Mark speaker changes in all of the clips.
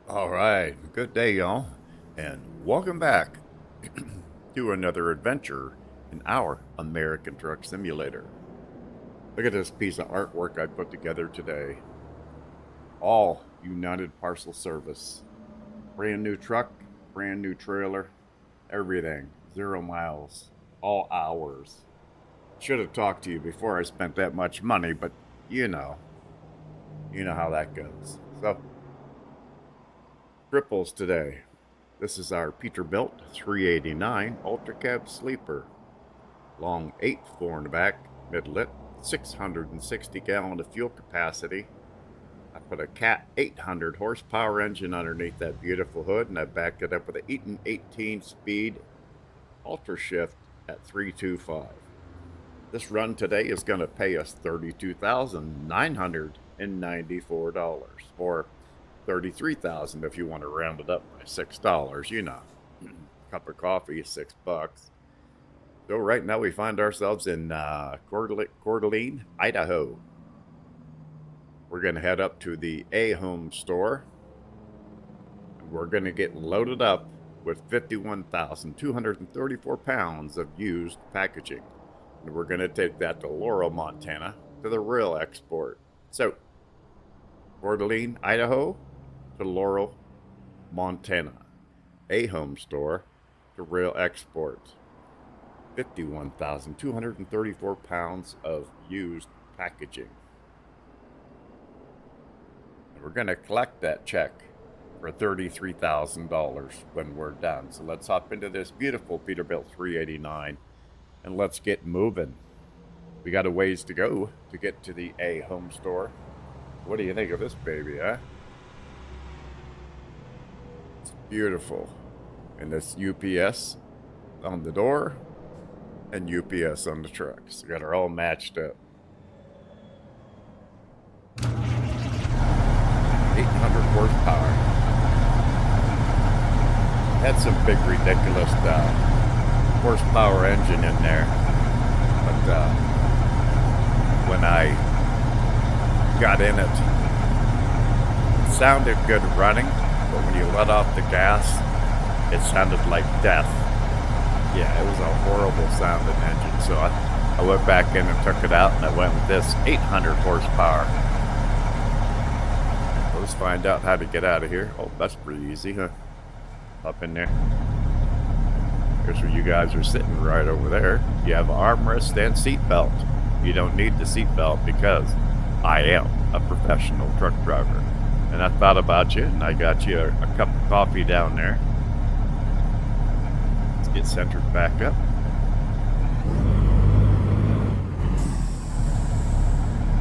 Speaker 1: All right, good day, y'all, and welcome back to another adventure in our American Truck Simulator. Look at this piece of artwork I put together today. All United Parcel Service. Brand new truck, brand new trailer, everything. 0 miles, all hours. Should have talked to you before I spent that much money, but you know, you know how that goes. So, triples today. This is our Peterbilt 389 Ultra Cab Sleeper. Long 8.4 in the back, mid-lit, 660 gallon of fuel capacity. I put a Cat 800 horsepower engine underneath that beautiful hood, and I backed it up with an EATON 18-speed Ultra Shift at 325. This run today is going to pay us $32,994, or $33,000 if you want to round it up by $6. You know, cup of coffee is $6. So right now we find ourselves in Coeur d'Alene, Idaho. We're going to head up to the A-Home store. We're going to get loaded up with 51,234 pounds of used packaging. And we're going to take that to Laurel, Montana, to the rail export. So, Coeur d'Alene, Idaho, to Laurel, Montana. A-Home store to rail export. 51,234 pounds of used packaging. And we're going to collect that check for $33,000 when we're done. So let's hop into this beautiful Peterbilt 389 and let's get moving. We got a ways to go to get to the A-Home store. What do you think of this baby, huh? It's beautiful. And this UPS on the door and UPS on the truck. So we got her all matched up. 800 horsepower. Had some big ridiculous horsepower engine in there. But when I got in it, it sounded good running, but when you let off the gas, it sounded like death. Yeah, it was a horrible sounding engine. So I went back in and took it out, and I went with this 800 horsepower. Let's find out how to get out of here. Oh, that's pretty easy, huh? Up in there. Here's where you guys are sitting, right over there. You have armrest and seatbelt. You don't need the seatbelt because I am a professional truck driver. And I thought about you, and I got you a cup of coffee down there. Let's get centered back up.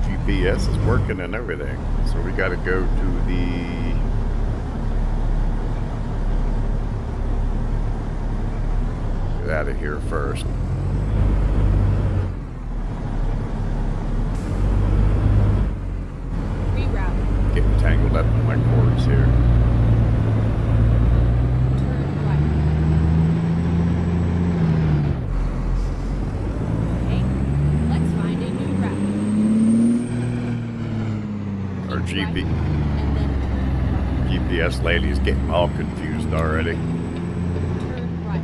Speaker 1: GPS is working and everything. So we got to go to the get out of here first.
Speaker 2: Reroute.
Speaker 1: Getting tangled up in my cords here.
Speaker 2: Turn right. Okay, let's find a new route.
Speaker 1: Our
Speaker 2: Keep right,
Speaker 1: GP,
Speaker 2: and then turn
Speaker 1: GPS lady's getting all confused already.
Speaker 2: right. Turn right.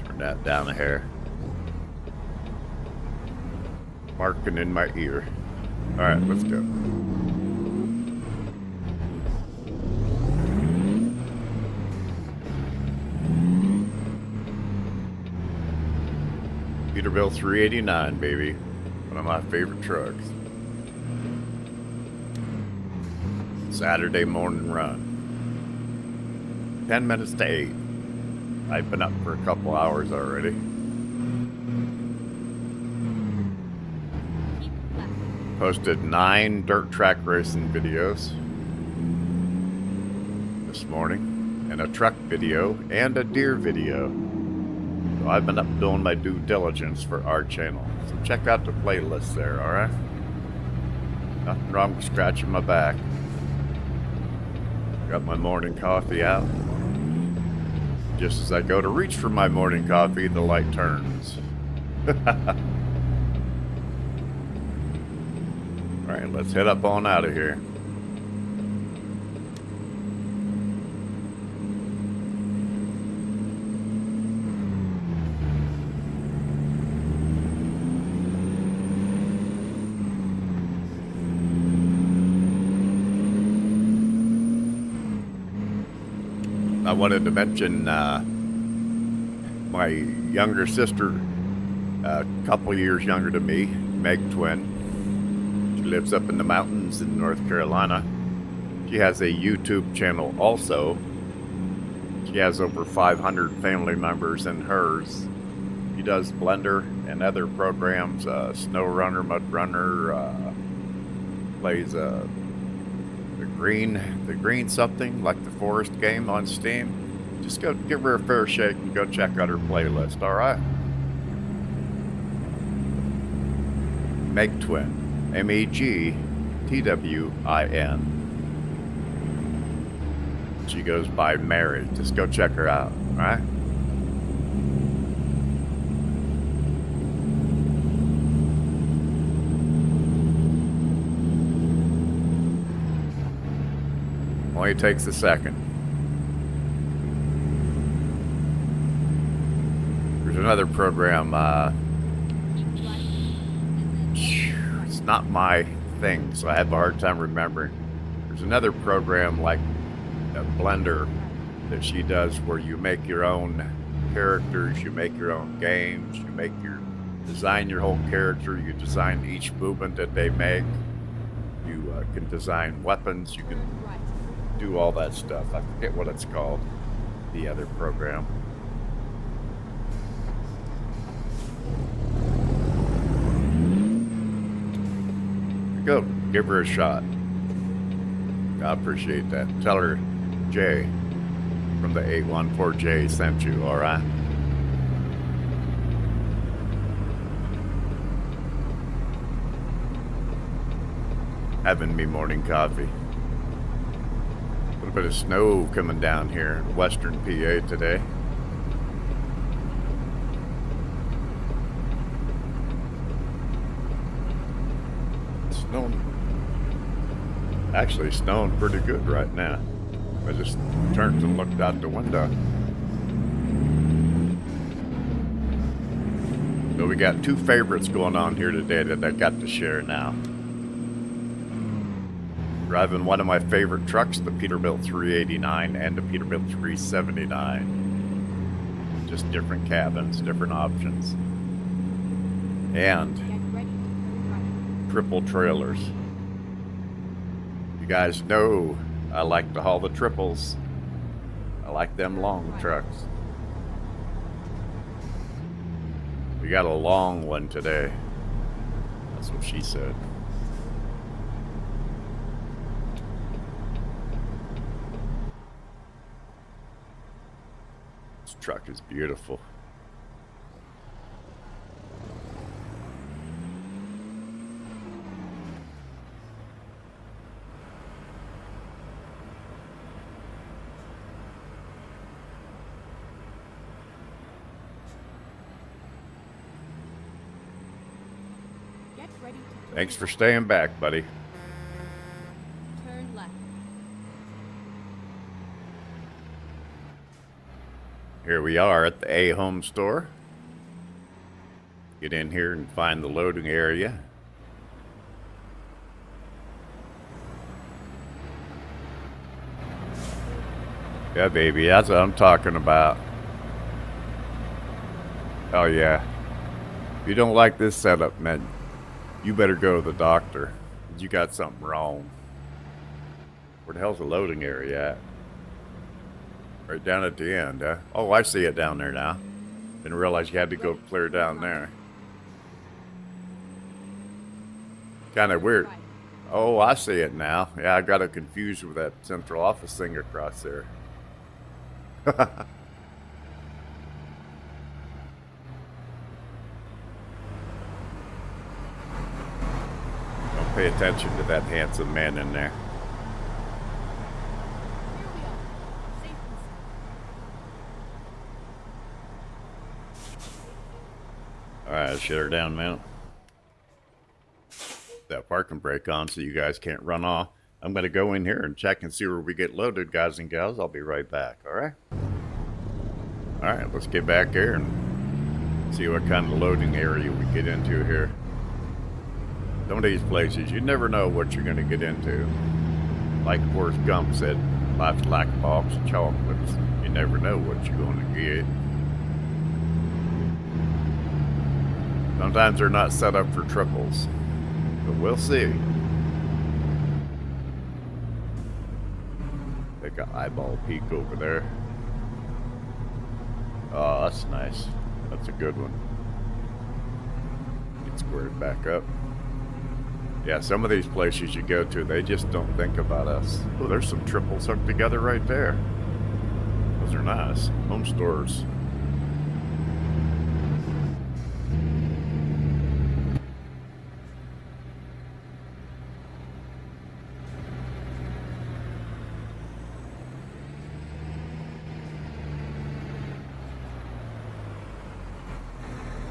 Speaker 1: Turn that down a hair. Marking in my ear. Alright, let's go. Peterbilt 389, baby. One of my favorite trucks. Saturday morning run. 10 minutes to 8. I've been up for a couple hours already.
Speaker 2: Keep left.
Speaker 1: Posted 9 dirt track racing videos this morning, and a truck video and a deer video. So I've been up doing my due diligence for our channel. So check out the playlist there, alright? Nothing wrong with scratching my back. Got my morning coffee out. Just as I go to reach for my morning coffee, the light turns. Alright, let's head up on out of here. I wanted to mention my younger sister, a couple years younger than me, Meg Twin. She lives up in the mountains in North Carolina. She has a YouTube channel also. She has over 500 family members in hers. She does Blender and other programs, Snow Runner, Mud Runner, plays the green something like the forest game on Steam. Just go give her a fair shake and go check out her playlist, alright? Meg Twin, MEGTWIN. She goes by Mary. Just go check her out, alright? Only takes a second. There's another program, it's not my thing, so I have a hard time remembering. There's another program like a Blender that she does where you make your own characters, you make your own games, design your whole character, you design each movement that they make. You can design weapons, you can do all that stuff. I forget what it's called, the other program. Go, give her a shot. I appreciate that. Tell her Jay from the 814J sent you, alright? Having me morning coffee. A little bit of snow coming down here in western PA today. Actually snowing pretty good right now. I just turned and looked out the window. So we got two favorites going on here today that I got to share now. Driving one of my favorite trucks, the Peterbilt 389 and the Peterbilt 379. Just different cabins, different options. And triple trailers. You guys know I like to haul the triples. I like them long trucks. We got a long one today. That's what she said. This truck is beautiful. Thanks for staying back, buddy.
Speaker 2: Turn left.
Speaker 1: Here we are at the A Home store. Get in here and find the loading area. Yeah, baby, that's what I'm talking about. Oh, yeah. If you don't like this setup, man, you better go to the doctor. You got something wrong. Where the hell's the loading area at? Right down at the end, huh? Oh, I see it down there now. Didn't realize you had to go clear down there. Kind of weird. Oh, I see it now. Yeah, I got it confused with that central office thing across there. Pay attention to that handsome man in there.
Speaker 2: Here we are. Safe and
Speaker 1: Alright, shut her down, man. That parking brake on so you guys can't run off. I'm going to go in here and check and see where we get loaded, guys and gals. I'll be right back, alright? Alright, let's get back here and see what kind of loading area we get into here. Some of these places, you never know what you're going to get into. Like Forrest Gump said, life's like a box of chocolates. You never know what you're going to get. Sometimes they're not set up for triples, but we'll see. Take an eyeball peek over there. Oh, that's nice. That's a good one. Get squared back up. Yeah, some of these places you go to, they just don't think about us. Oh, there's some triples hooked together right there. Those are nice. Home stores.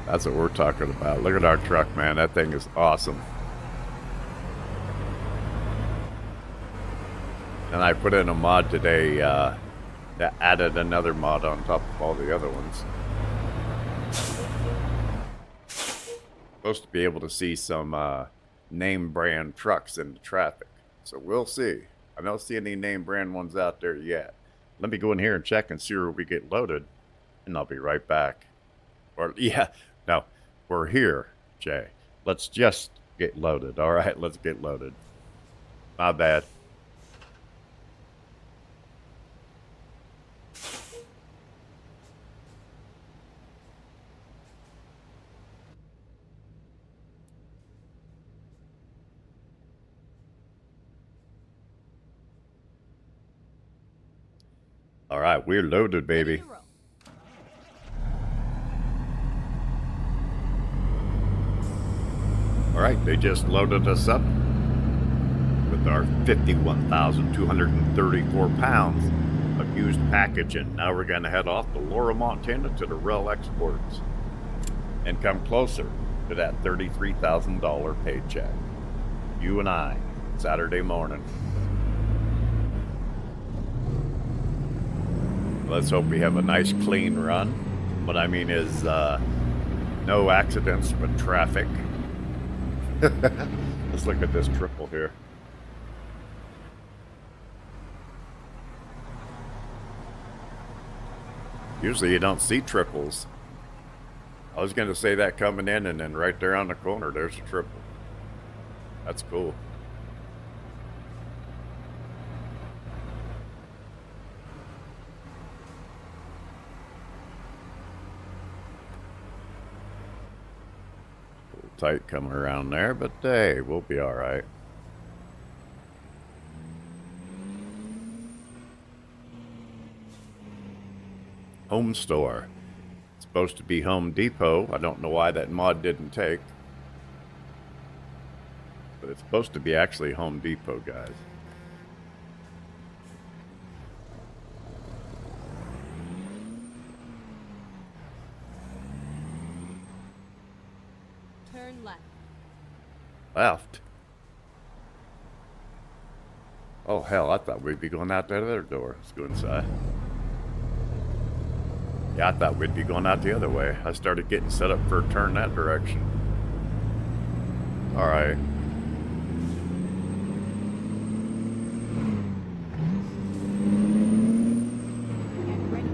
Speaker 1: That's what we're talking about. Look at our truck, man. That thing is awesome. And I put in a mod today that added another mod on top of all the other ones. Supposed to be able to see some name brand trucks in the traffic. So we'll see. I don't see any name brand ones out there yet. Let me go in here and check and see where we get loaded. And I'll be right back. Or, yeah, no, we're here, Jay. Let's just get loaded. All right, let's get loaded. My bad. All right, we're loaded, baby.
Speaker 2: Zero.
Speaker 1: All right, they just loaded us up with our 51,234 pounds of used packaging. Now we're going to head off to Laurel, Montana to the Rail Exports and come closer to that $33,000 paycheck. You and I, Saturday morning. Let's hope we have a nice clean run. What I mean is no accidents but traffic. Let's look at this triple here. Usually you don't see triples. I was going to say that coming in, and then right there on the corner there's a triple. That's cool. Tight coming around there, but hey, we'll be all right. Home store. It's supposed to be Home Depot. I don't know why that mod didn't take, but it's supposed to be actually Home Depot, guys.
Speaker 2: Turn left.
Speaker 1: Left. Oh hell, I thought we'd be going out that other door. Let's go inside. Yeah, I thought we'd be going out the other way. I started getting set up for a turn that direction. All right.
Speaker 2: Get ready.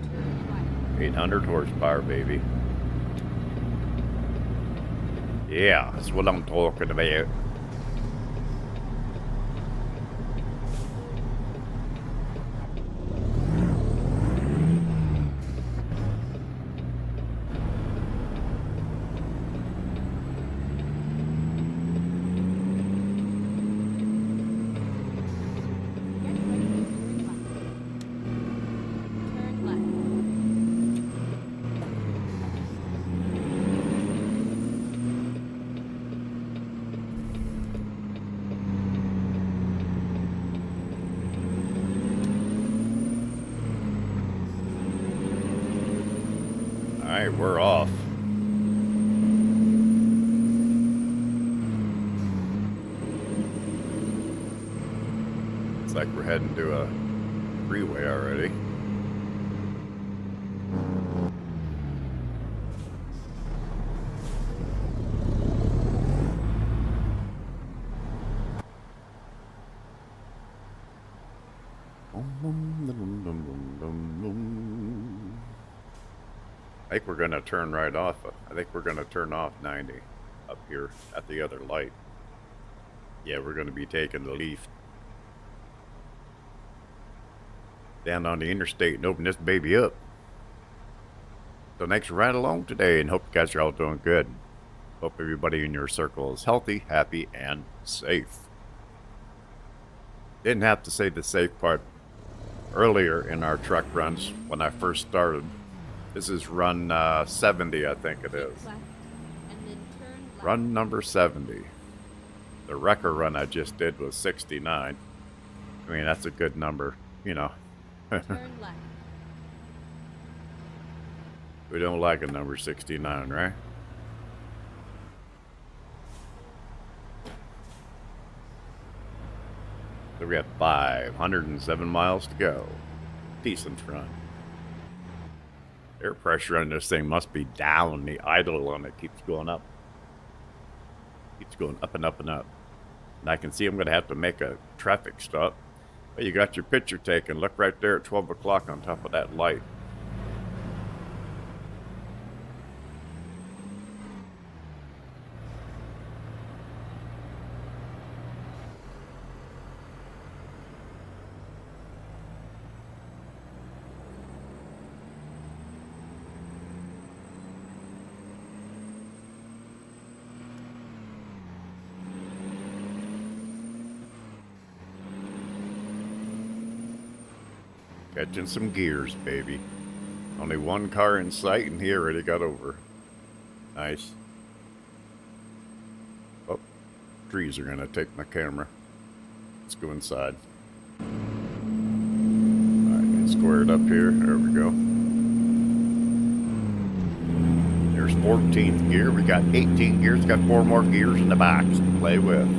Speaker 2: Turn right.
Speaker 1: 800 horsepower, baby. Yeah, that's what I'm talking about. Alright, we're off. Looks like we're heading to a freeway already. I think we're going to turn right off. I think we're going to turn off 90 up here at the other light. Yeah, we're going to be taking the leaf down on the interstate and open this baby up. So thanks for riding along today, and hope you guys are all doing good. Hope everybody in your circle is healthy, happy, and safe. Didn't have to say the safe part earlier in our truck runs when I first started. This is run 70, I think it is.
Speaker 2: Left, and then turn left.
Speaker 1: Run number 70. The wrecker run I just did was 69. I mean, that's a good number, you know.
Speaker 2: Turn left.
Speaker 1: We don't like a number 69, right? So we got 507 miles to go. Decent run. Air pressure on this thing must be down. The idle on it keeps going up. Keeps going up and up and up. And I can see I'm going to have to make a traffic stop. But you got your picture taken. Look right there at 12 o'clock on top of that light. Catching some gears, baby. Only one car in sight, and he already got over. Nice. Oh, trees are gonna take my camera. Let's go inside. Alright, get squared up here. There we go. There's 14th gear. We got 18 gears. Got 4 more gears in the box to play with.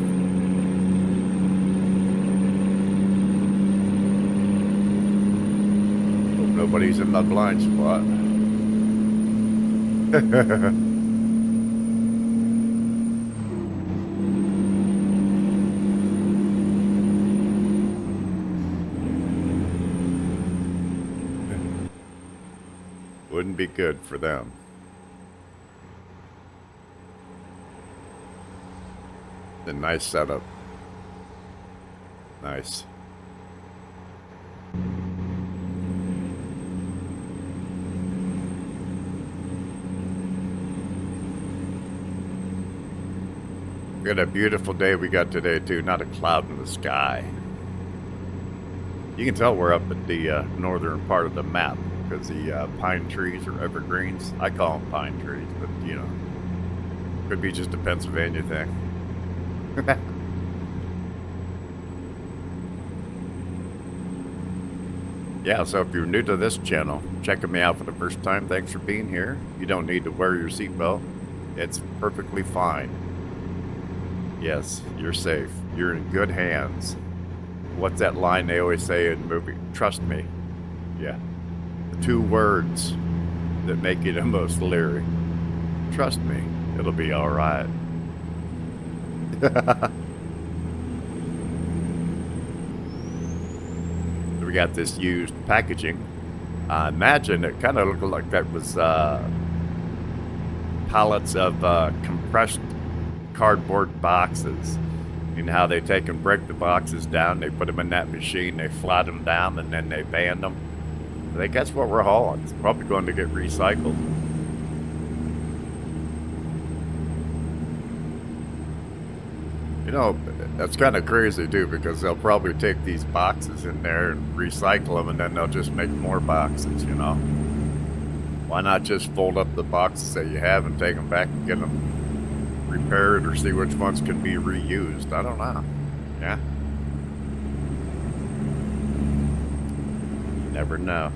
Speaker 1: Nobody's in my blind spot. Wouldn't be good for them. A nice setup. Nice. Got a beautiful day we got today too, not a cloud in the sky. You can tell we're up at the northern part of the map because the pine trees are evergreens. I call them pine trees, but you know, could be just a Pennsylvania thing. Yeah, so if you're new to this channel, checking me out for the first time, thanks for being here. You don't need to wear your seatbelt. It's perfectly fine. Yes, you're safe. You're in good hands. What's that line they always say in the movie? Trust me. Yeah. The 2 words that make you the most leery. Trust me. It'll be all right. We got this used packaging. I imagine it kind of looked like that was pallets of compressed cardboard boxes. You know how they take and break the boxes down, they put them in that machine, they flat them down, and then they band them. I think that's what we're hauling. It's probably going to get recycled. You know, that's kind of crazy too, because they'll probably take these boxes in there and recycle them, and then they'll just make more boxes, you know. Why not just fold up the boxes that you have and take them back and get them repaired, or see which ones can be reused? I don't know. Yeah. You never know.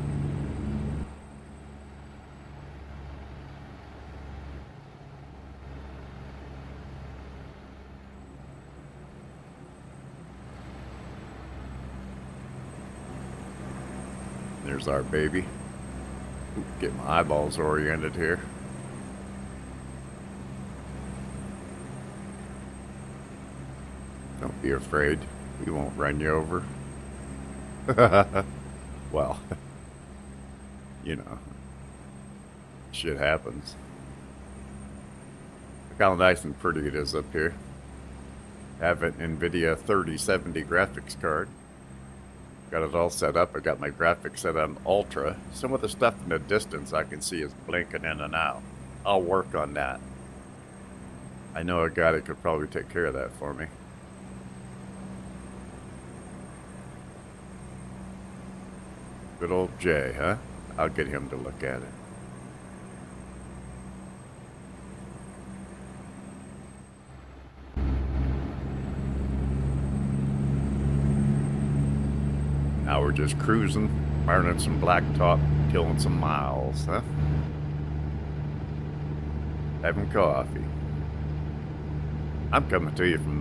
Speaker 1: There's our baby. Ooh, get my eyeballs oriented here. Don't be afraid. We won't run you over. Well, you know, shit happens. Look how nice and pretty it is up here. Have an NVIDIA 3070 graphics card. Got it all set up. I got my graphics set on Ultra. Some of the stuff in the distance I can see is blinking in and out. I'll work on that. I know a guy that could probably take care of that for me. Good old Jay, huh? I'll get him to look at it. Now we're just cruising, burning some blacktop, killing some miles, huh? Having coffee. I'm coming to you from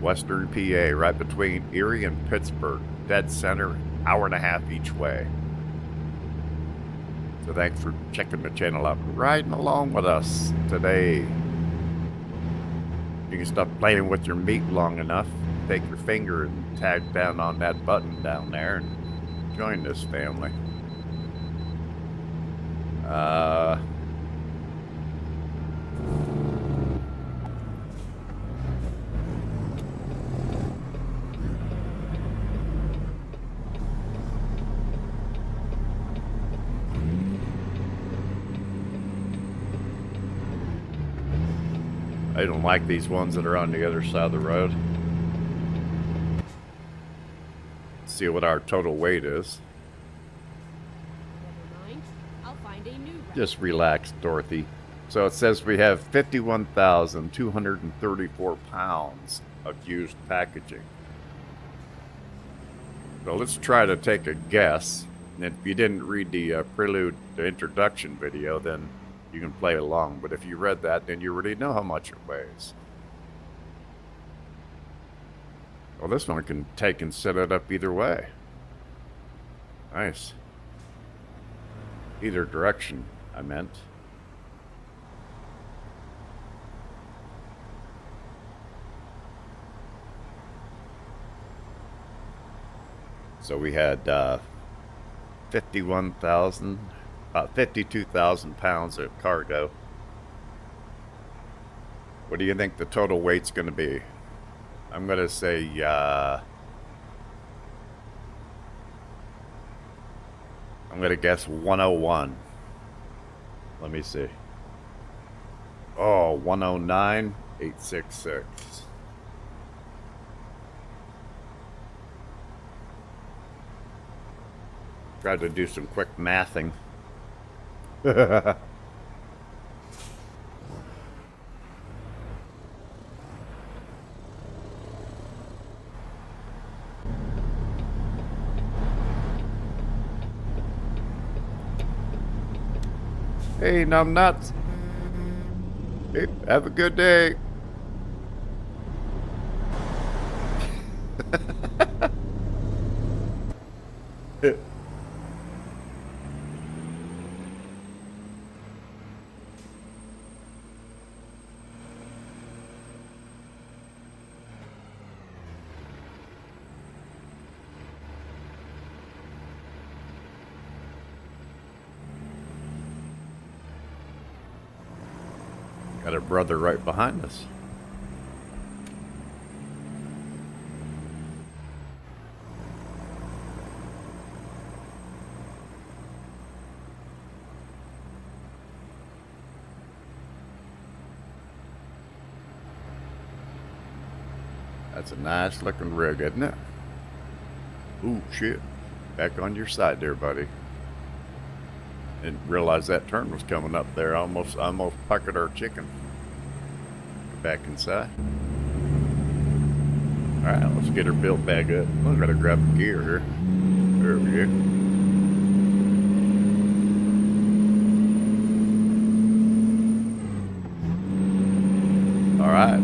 Speaker 1: western PA, right between Erie and Pittsburgh, dead center, hour and a half each way. So thanks for checking the channel out, riding along with us today. You can stop playing with your meat long enough, take your finger and tag down on that button down there and join this family. I don't like these ones that are on the other side of the road. See what our total weight is.
Speaker 2: Never mind. I'll find a new route.
Speaker 1: Just relax, Dorothy. So it says we have 51,234 pounds of used packaging. So let's try to take a guess. And if you didn't read the prelude, the introduction video, then you can play along. But if you read that, then you already know how much it weighs. Well, this one can take and set it up either way. Nice. Either direction, I meant. So we had 52,000 pounds of cargo. What do you think the total weight's going to be? I'm going to say, I'm going to guess 101. Let me see. Oh, 109,866. Tried to do some quick mathing. Hey, numbnuts. Hey, have a good day. Got a brother right behind us. That's a nice looking rig, isn't it? Ooh, shit. Back on your side there, buddy. Didn't realize that turn was coming up there. Almost puckered our chicken. Back inside. Alright, let's get her built back up. I'm gonna grab the gear here. There we go. Alright.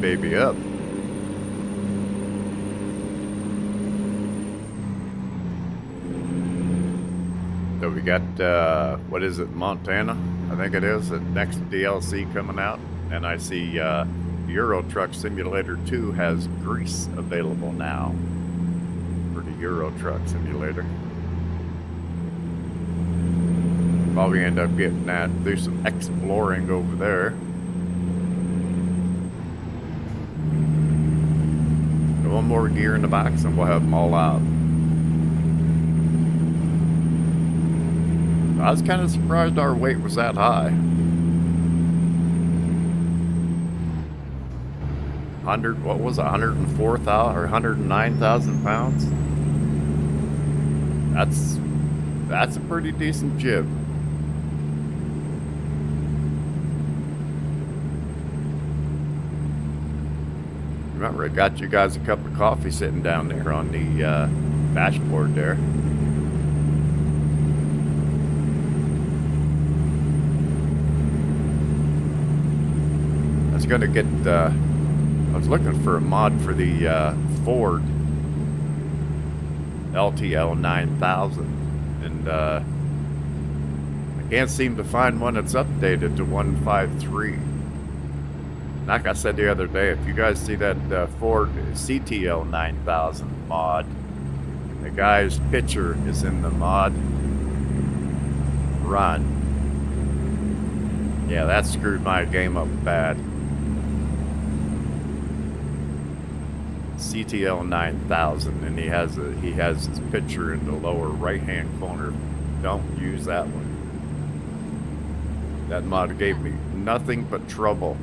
Speaker 1: baby up. So we got, what is it, Montana? I think it is, the next DLC coming out. And I see Euro Truck Simulator 2 has Greece available now for the Euro Truck Simulator. Probably end up getting that, do some exploring over there. One more gear in the box and we'll have them all out. I was kind of surprised our weight was that high. 100, what was it, 104,000 or 109,000 pounds? That's a pretty decent jib. Remember, I got you guys a cup of coffee sitting down there on the dashboard there. I was gonna get, I was looking for a mod for the Ford LTL 9000, and I can't seem to find one that's updated to 153. Like I said the other day, if you guys see that Ford CTL 9000 mod, the guy's picture is in the mod. Run. Yeah, that screwed my game up bad. CTL 9000, and he has his picture in the lower right-hand corner. Don't use that one. That mod gave me nothing but trouble.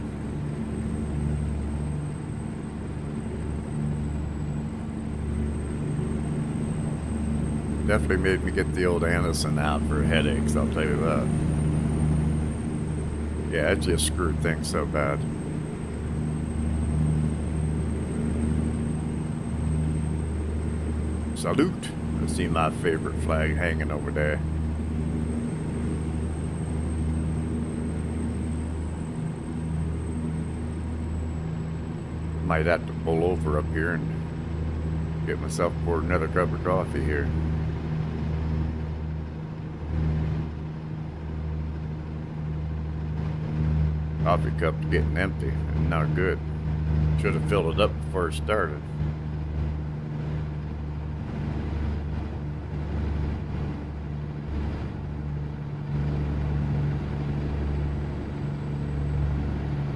Speaker 1: Definitely made me get the old Anderson out for headaches, I'll tell you that. Yeah, it just screwed things so bad. Salute! I see my favorite flag hanging over there. Might have to pull over up here and get myself poured another cup of coffee here. Coffee cup's getting empty and not good. Should have filled it up before it started.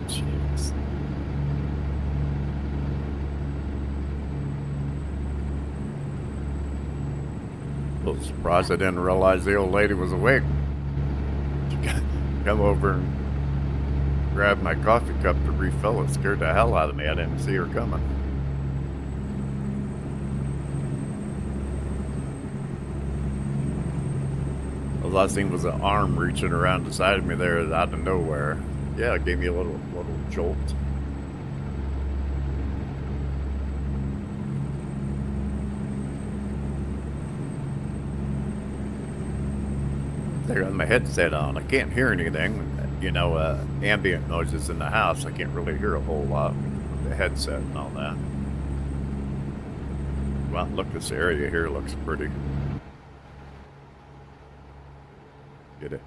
Speaker 1: Jeez. A little surprised I didn't realize the old lady was awake. She come over and grabbed my coffee cup to refill it. Scared the hell out of me. I didn't see her coming. All I seen was an arm reaching around the side of me there out of nowhere. Yeah, it gave me a little jolt. I got my headset on. I can't hear anything. You know, ambient noises in the house. I can't really hear a whole lot with the headset and all that. Well, look, this area here looks pretty. Get a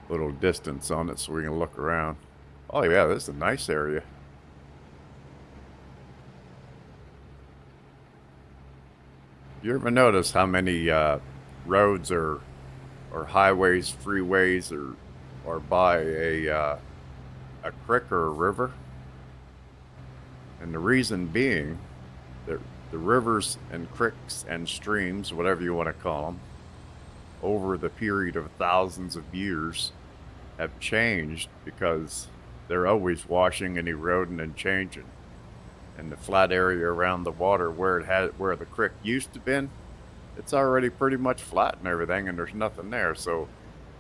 Speaker 1: little distance on it so we can look around. Oh yeah, this is a nice area. You ever notice how many roads or highways, freeways, or by a creek or a river? And the reason being that the rivers and creeks and streams, whatever you want to call them, over the period of thousands of years have changed because they're always washing and eroding and changing. And the flat area around the water where the creek used to been, it's already pretty much flat and everything, and there's nothing there. So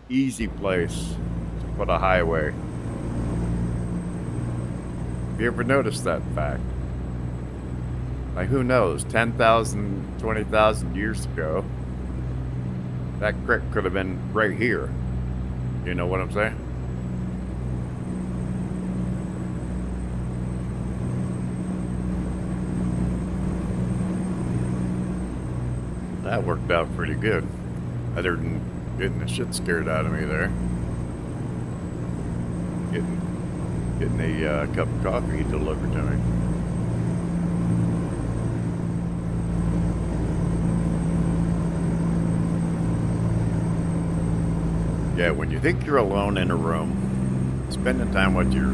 Speaker 1: easy place to put a highway. Have you ever noticed that fact? Like, who knows, 10,000, 20,000 years ago, that creek could have been right here. You know what I'm saying? That worked out pretty good. Other than getting the shit scared out of me there. Getting a cup of coffee delivered to me. Yeah, when you think you're alone in a room, spending time with your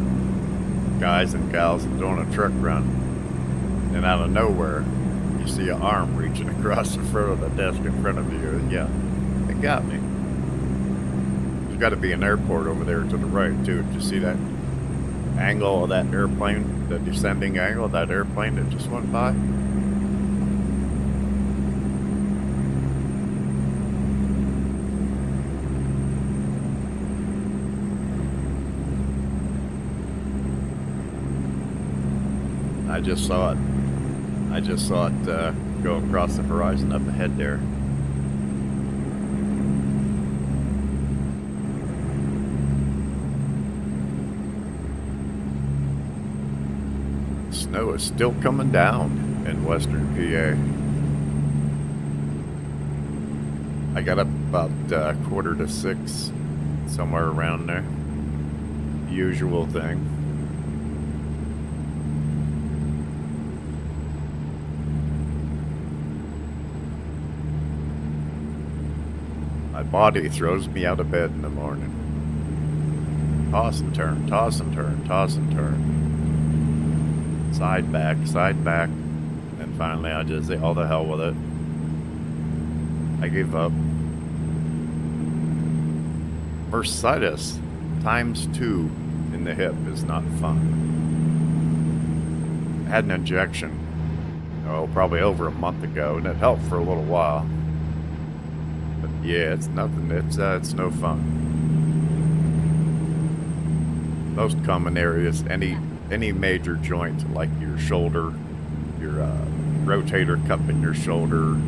Speaker 1: guys and gals and doing a truck run, and out of nowhere, you see an arm reaching across the front of the desk in front of you, and yeah, it got me. There's got to be an airport over there to the right, too. Did you see that angle of that airplane, the descending angle of that airplane that just went by? I just saw it go across the horizon up ahead there. Snow is still coming down in western PA. I got up about 5:45, somewhere around there. Usual thing. My body throws me out of bed in the morning. Toss and turn, toss and turn, toss and turn. Side back, and finally I just say, all the hell with it. I gave up. Bursitis ×2 in the hip is not fun. I had an injection, probably over a month ago, and it helped for a little while. But yeah, it's nothing. It's no fun. Most common areas, any major joint like your shoulder, your rotator cup in your shoulder,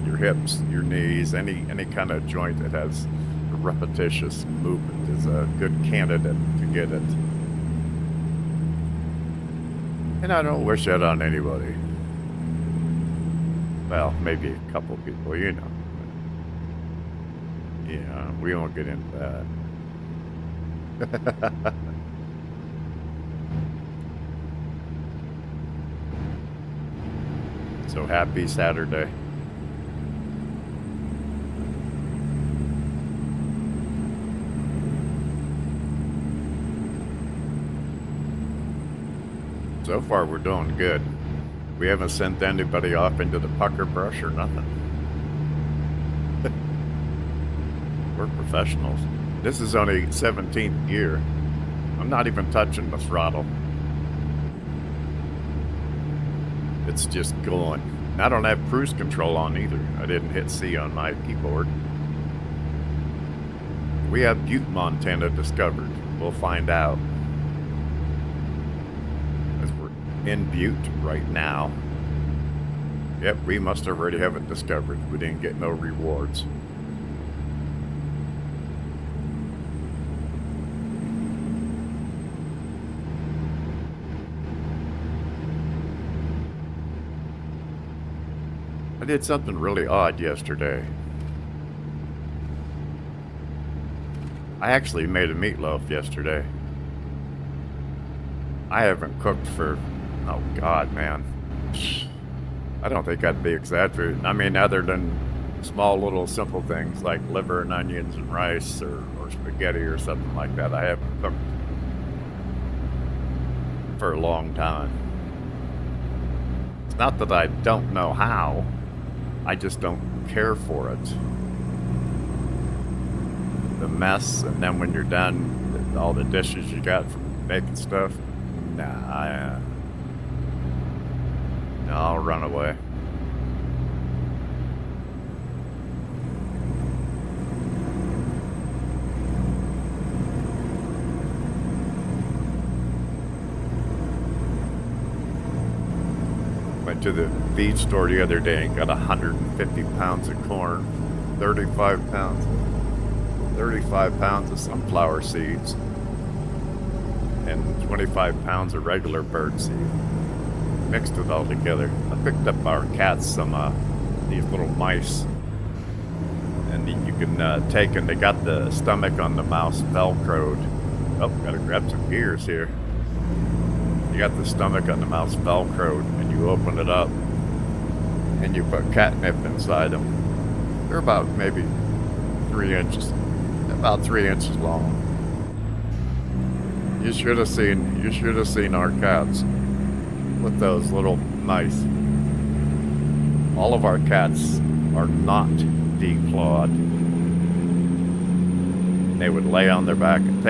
Speaker 1: your hips, your knees, any kind of joint that has a repetitious movement is a good candidate to get it. And I don't wish that on anybody. Well, maybe a couple people, Yeah, we won't get into that. So happy Saturday. So far, we're doing good. We haven't sent anybody off into the pucker brush or nothing. We're professionals. This is only 17th gear. I'm not even touching the throttle. It's just going. And I don't have cruise control on either. I didn't hit C on my keyboard. We have Butte, Montana discovered. We'll find out. As we're in Butte right now. Yep, we must already have it discovered. We didn't get no rewards. I did something really odd yesterday. I actually made a meatloaf yesterday. I haven't cooked for, oh God, man. I don't think I'd be exaggerating. I mean, other than small little simple things like liver and onions and rice or spaghetti or something like that, I haven't cooked for a long time. It's not that I don't know how. I just don't care for it. The mess, and then when you're done, all the dishes you got from making stuff, nah, I'll run away. Went to the feed store the other day and got 150 pounds of corn, 35 pounds of sunflower seeds, and 25 pounds of regular bird seed. Mixed it all together. I picked up our cats some these little mice and you can take, and they got the stomach on the mouse velcroed. Oh, gotta grab some gears here. You got the stomach on the mouse velcroed, and you open it up, and you put catnip inside them. They're about maybe 3 inches, about 3 inches long. You should have seen our cats with those little mice. All of our cats are not declawed. They would lay on their back and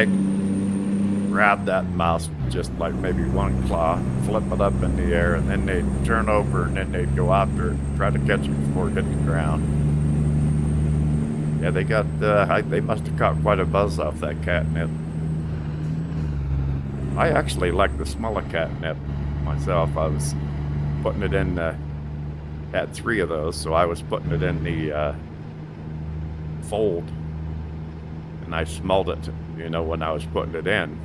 Speaker 1: grab that mouse with just like maybe one claw, flip it up in the air, and then they'd turn over and then they'd go after it and try to catch it before it hit the ground. Yeah, they must have caught quite a buzz off that catnip. I actually like the smell of catnip myself. I was putting it in, had 3 of those, so I was putting it in the fold, and I smelled it, when I was putting it in.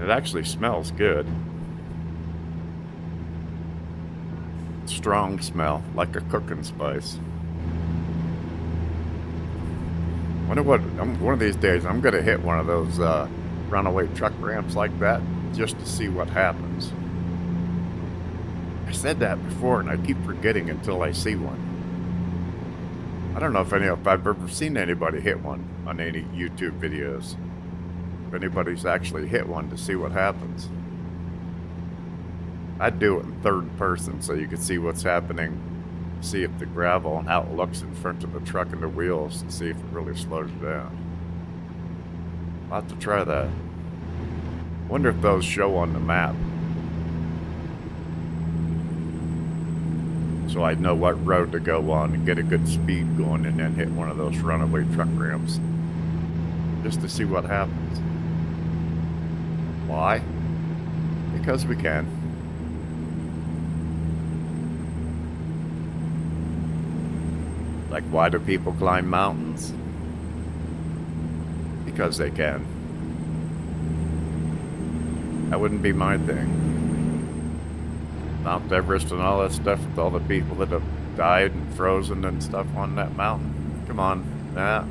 Speaker 1: It actually smells good. Strong smell, like a cooking spice. Wonder what, one of these days I'm gonna hit one of those runaway truck ramps like that just to see what happens. I said that before and I keep forgetting until I see one. I don't know if I've ever seen anybody hit one on any YouTube videos. If anybody's actually hit one to see what happens. I'd do it in third person so you could see what's happening, see if the gravel and how it looks in front of the truck and the wheels, and see if it really slows it down. I'll have to try that. Wonder if those show on the map, so I'd know what road to go on and get a good speed going and then hit one of those runaway truck ramps just to see what happens. Why? Because we can. Like, why do people climb mountains? Because they can. That wouldn't be my thing. Mount Everest and all that stuff with all the people that have died and frozen and stuff on that mountain. Come on, nah.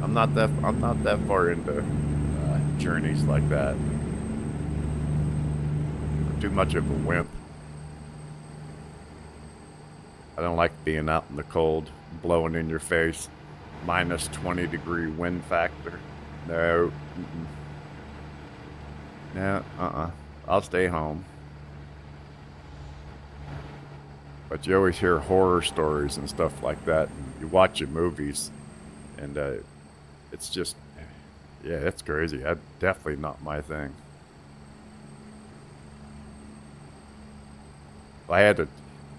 Speaker 1: I'm not that far into journeys like that. I'm too much of a wimp. I don't like being out in the cold, blowing in your face, minus 20-degree wind factor. No. No, I'll stay home. But you always hear horror stories and stuff like that. And you watch your movies, and it's just, yeah, it's crazy. That's definitely not my thing. If I had a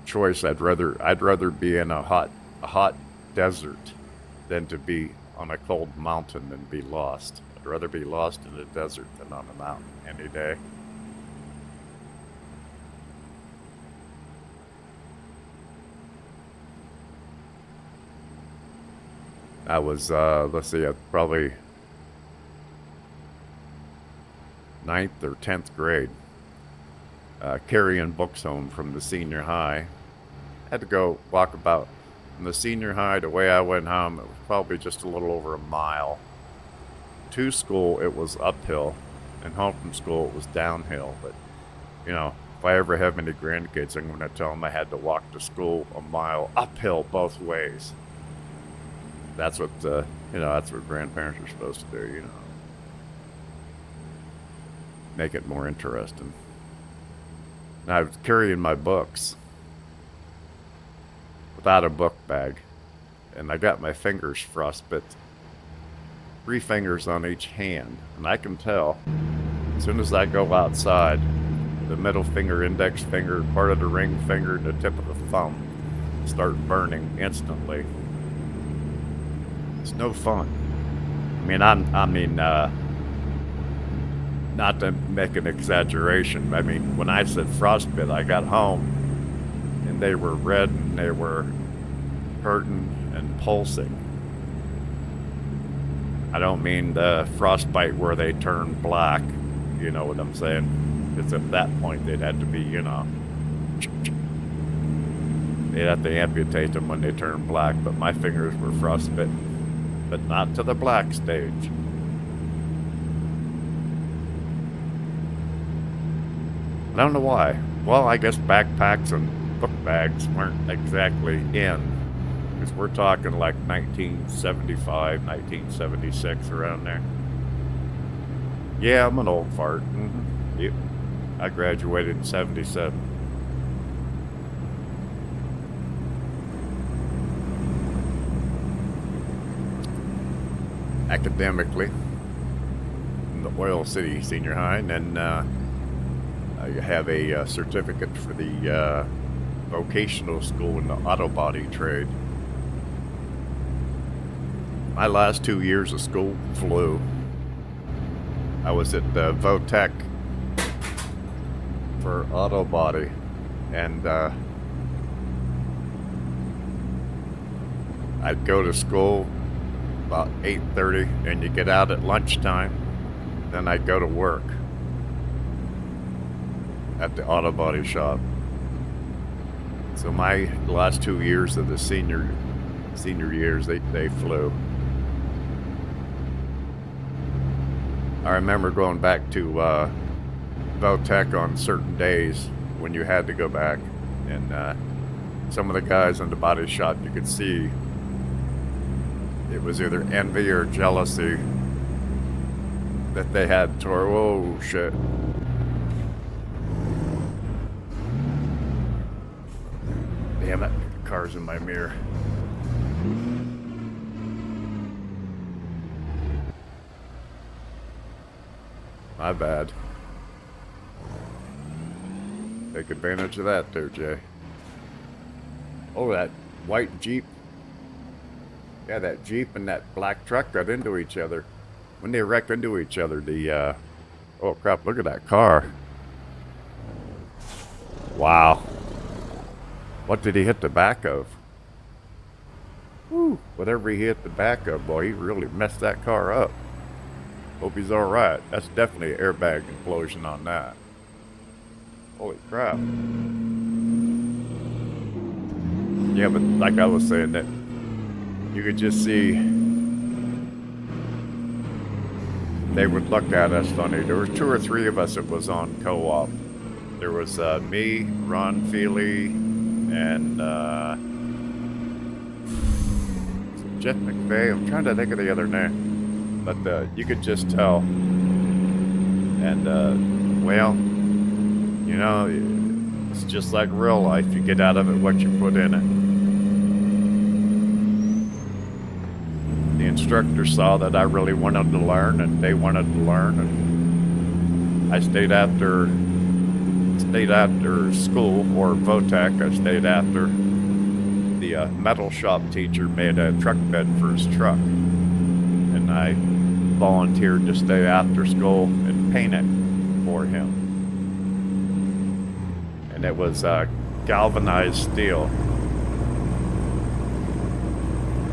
Speaker 1: choice, I'd rather be in a hot desert than to be on a cold mountain and be lost. I'd rather be lost in the desert than on a mountain any day. I was, let's see, probably 9th or 10th grade, carrying books home from the senior high. I had to go walk about from the senior high to where I went home. It was probably just a little over a mile. To school, it was uphill, and home from school, it was downhill. But, if I ever have any grandkids, I'm going to tell them I had to walk to school a mile uphill both ways. That's what, that's what grandparents are supposed to do, Make it more interesting. Now, I was carrying my books without a book bag, and I got my fingers frostbit. 3 fingers on each hand, and I can tell as soon as I go outside, the middle finger, index finger, part of the ring finger, and the tip of the thumb start burning instantly. It's no fun. Not to make an exaggeration. When I said frostbite, I got home and they were red and they were hurting and pulsing. I don't mean the frostbite where they turn black, you know what I'm saying? It's at that point they'd had to be, they'd have to amputate them when they turn black, but my fingers were frostbitten, but not to the black stage. I don't know why. Well, I guess backpacks and book bags weren't exactly in, because we're talking like 1975, 1976, around there. Yeah, I'm an old fart. Yep. I graduated in 77. Academically, in the Oil City Senior High, and then I have a certificate for the vocational school in the auto body trade. My last 2 years of school flew. I was at Votech for auto body, and I'd go to school about 8:30, and you get out at lunchtime. Then I'd go to work at the auto body shop. So my last 2 years of the senior years, they flew. I remember going back to Votech on certain days when you had to go back, and some of the guys in the body shop, you could see it was either envy or jealousy that they had to, oh shit. Damn it, the car's in my mirror. My bad. Take advantage of that there, Jay. Oh, that white Jeep. Yeah, that Jeep and that black truck got into each other. When they wrecked into each other, the, oh crap, look at that car. Wow. What did he hit the back of? Whew, whatever he hit the back of, boy, he really messed that car up. Hope he's alright. That's definitely an airbag implosion on that. Holy crap. Yeah, but like I was saying, that you could just see they would look at us funny. There were 2 or 3 of us that was on co-op. There was me, Ron Feely, and Jeff McVeigh. I'm trying to think of the other name, but you could just tell. And well, you know, it's just like real life. You get out of it what you put in it. The instructor saw that I really wanted to learn, and they wanted to learn, and I stayed after school, or Votech. I stayed after. The metal shop teacher made a truck bed for his truck, and I volunteered to stay after school and paint it for him. And it was galvanized steel.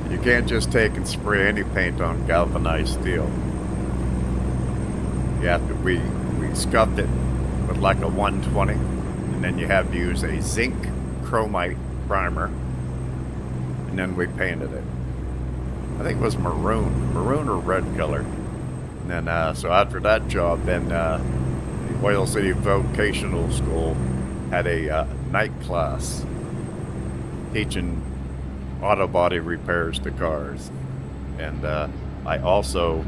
Speaker 1: You can't just take and spray any paint on galvanized steel. You have to, we scuffed it with like a 120, and then you have to use a zinc chromite primer, and then we painted it. I think it was maroon or red color. And then, so after that job, then the Oil City Vocational School had a night class teaching auto body repairs to cars. And I also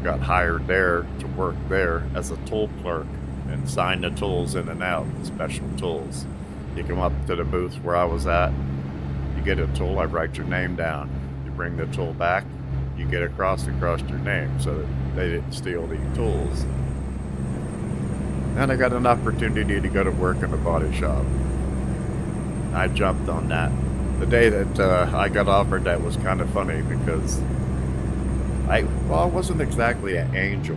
Speaker 1: got hired there to work there as a tool clerk and sign the tools in and out, special tools. You come up to the booth where I was at, you get a tool, I write your name down. You bring the tool back, you get across your name so that they didn't steal the tools. Then I got an opportunity to go to work in the body shop. I jumped on that. The day that I got offered that was kind of funny because I wasn't exactly an angel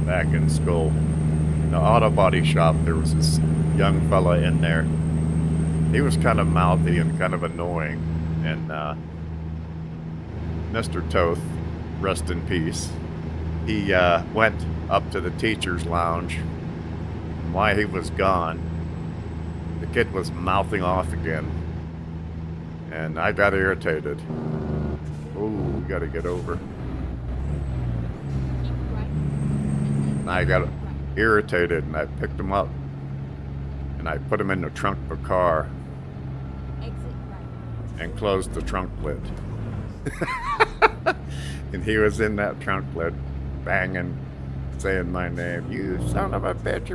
Speaker 1: back in school. In the auto body shop, there was this young fella in there. He was kind of mouthy and kind of annoying. And Mr. Toth, rest in peace, he went up to the teacher's lounge. And while he was gone, the kid was mouthing off again. and I got irritated. Oh, we got to get over.
Speaker 2: Keep right.
Speaker 1: And I got irritated, and I picked him up, and I put him in the trunk of the car,
Speaker 2: Exit right.
Speaker 1: and closed the trunk lid. And he was in that trunk lid, banging, saying my name, "You son of a bitch."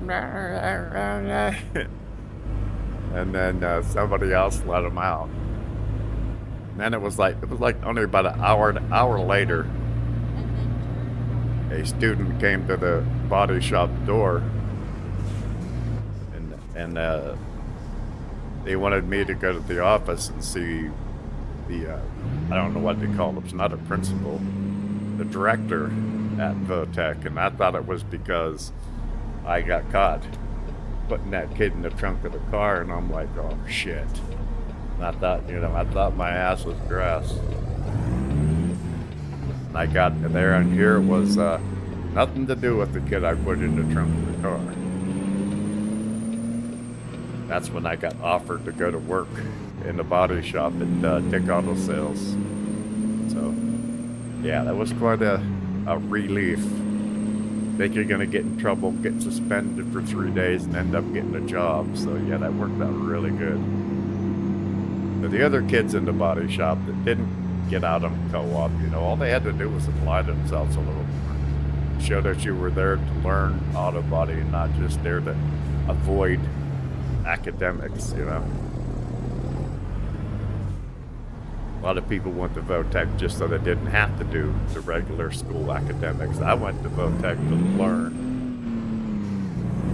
Speaker 1: And then somebody else let him out. And then it was like only about an hour later,
Speaker 2: And then turn
Speaker 1: a student came to the body shop door, and they wanted me to go to the office and see the I don't know what they call him. It's not a principal, the director at Votech, and I thought it was because I got caught putting that kid in the trunk of the car, and I'm like, oh shit. And I thought my ass was grass. And I got there, and here it was nothing to do with the kid I put in the trunk of the car. That's when I got offered to go to work in the body shop at Dick Auto Sales. So, yeah, that was quite a relief. Think you're gonna get in trouble, get suspended for 3 days, and end up getting a job. So yeah, that worked out really good. But the other kids in the body shop that didn't get out on co-op, all they had to do was apply themselves a little more. Show that you were there to learn auto body and not just there to avoid academics, A lot of people went to Votech just so they didn't have to do the regular school academics. I went to Votech to learn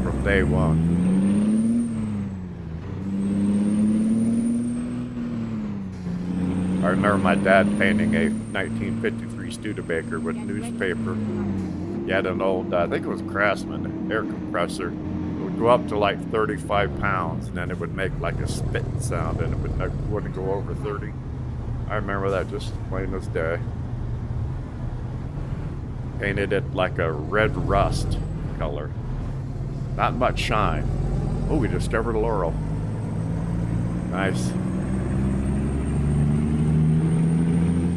Speaker 1: from day one. I remember my dad painting a 1953 Studebaker with newspaper. He had an old, I think it was Craftsman, air compressor. It would go up to like 35 pounds, and then it would make like a spitting sound, and it wouldn't go over 30. I remember that just plain as day. Painted it like a red rust color. Not much shine. Oh, we discovered Laurel. Nice.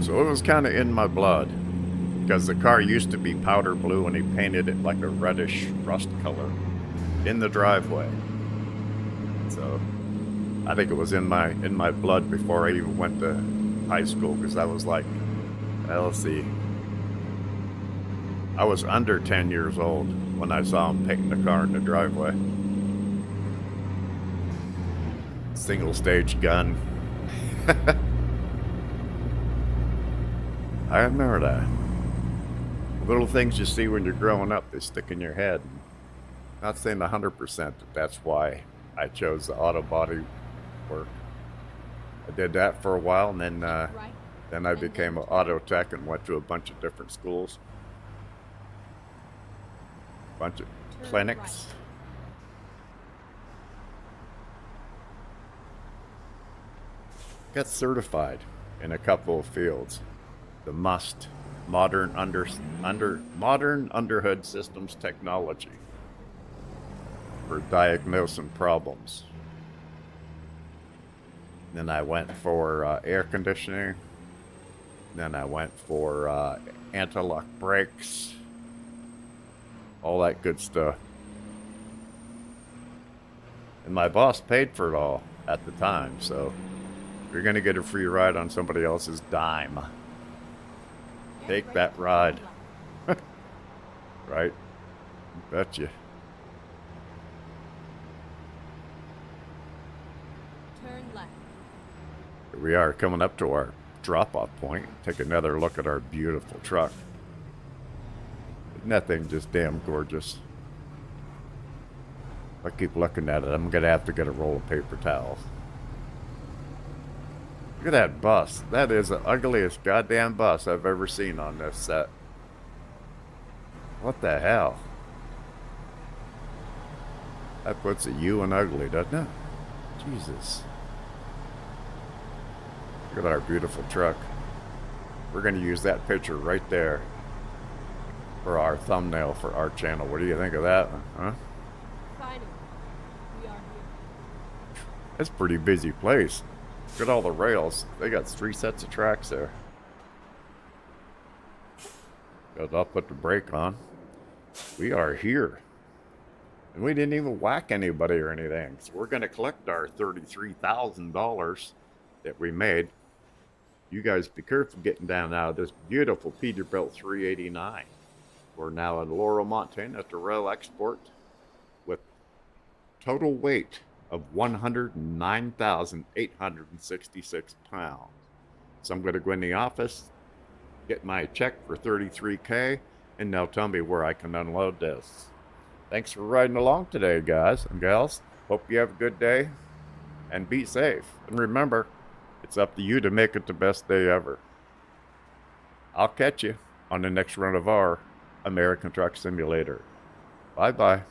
Speaker 1: So it was kind of in my blood, because the car used to be powder blue and he painted it like a reddish rust color in the driveway. So I think it was in my blood before I even went to high school, because I was like, let's see, I was under 10 years old when I saw him painting the car in the driveway. Single stage gun. I remember that. Little things you see when you're growing up, they stick in your head. Not saying 100% that that's why I chose the auto body work. I did that for a while, and then I became an auto tech and went to a bunch of different schools, bunch of clinics. Got certified in a couple of fields. The MUST, modern underhood systems technology, for diagnosing problems. Then I went for air conditioning. Then I went for anti-lock brakes. All that good stuff. And my boss paid for it all at the time, so if you're gonna get a free ride on somebody else's dime, take that ride. Right? Betcha.
Speaker 2: Turn left.
Speaker 1: Here we are coming up to our drop-off point. Take another look at our beautiful truck. Isn't that thing just damn gorgeous? If I keep looking at it, I'm gonna have to get a roll of paper towels. Look at that bus. That is the ugliest goddamn bus I've ever seen on this set. What the hell? That puts a U in ugly, doesn't it? Jesus. Look at our beautiful truck. We're going to use that picture right there for our thumbnail for our channel. What do you think of that? Huh?
Speaker 2: Finally, we are here.
Speaker 1: It's a pretty busy place. Look at all the rails. They got 3 sets of tracks there. Good, I'll put the brake on. We are here. And we didn't even whack anybody or anything. So we're going to collect our $33,000 that we made. You guys be careful getting down out of this beautiful Peterbilt 389. We're now in Laurel, Montana at the rail export with total weight of 109,866 pounds. So I'm going to go in the office, get my check for $33K, and they'll tell me where I can unload this. Thanks for riding along today, guys and gals. Hope you have a good day and be safe. And remember, it's up to you to make it the best day ever. I'll catch you on the next run of our American Truck Simulator. Bye-bye.